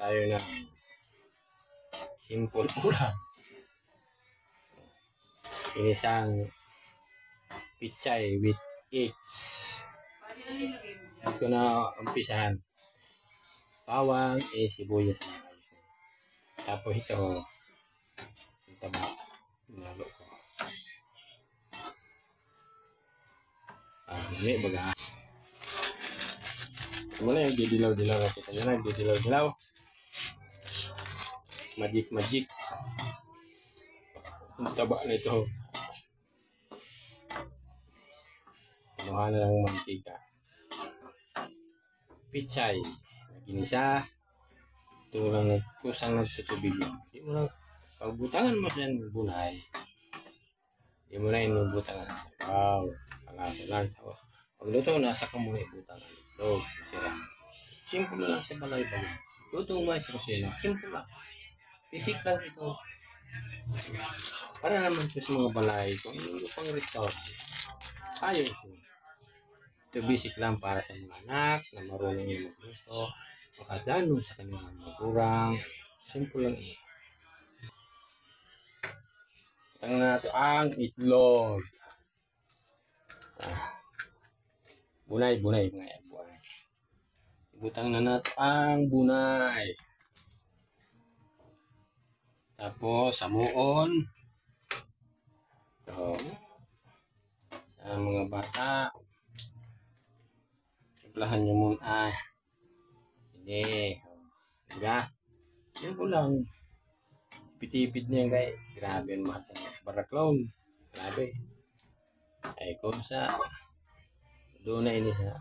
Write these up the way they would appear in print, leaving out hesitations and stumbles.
tayo ng simple ulam. Inisang pichay with eggs. Ito ko na umpisahan. Bawang, sibuyas. Tapos ito, yung taba. Nalo ko. Dami baga. Ito muna yung didilaw-dilaw na kita dyan. Didilaw-dilaw. Magic. Yung taba na ito. Kinuha na lang mantika. Pichay. Naginisa. Ito lang kusang nagtutubig yun. Hindi mo lang, pagbutangan mo siya ng bunay, hindi mo na inubutangan. Wow. Palasa lang. Tapos, pagluto, nasa ka muna ibutangan. Ito, masira. Simple lang sa balay bago. Luto mo sa kusina. Simple lang. Basic lang ito. Para naman sa mga balay, kung hindi pang restore, ayos yun. Ito basic lang para sa mga anak na marunong yung magluto, makadano sa kanilang magurang. Simple lang ito. Tanggal na natin ang itlog. Bunay. Ibutang na natin ang bunay. Tapos, samuon. Ito. Sa mga bata. Simplahan nyo muna. Hindi. Diba? Simple lang. Pitipid niya guys. Grabe naman sa baraklon. Grabe. Ay kung sa doon na ini sa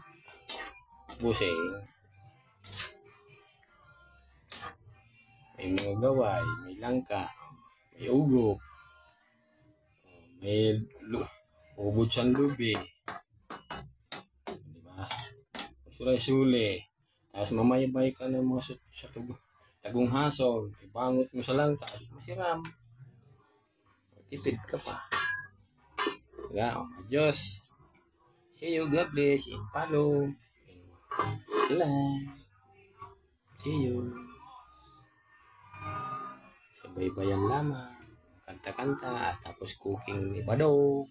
busing. May mga gaway. May langka. May ugok. May ubod siyang lubi. Diba? Sulay-suli. Tapos mamayabay ka ng mga sa tagong hasol. Ibangot mo sa langka. Masiram. Tipid ka pa. Diba? Diyos. See you. God bless. In follow. See you. Sabay-bayan lamang. Kanta-kanta. Tapos cooking ni Bado.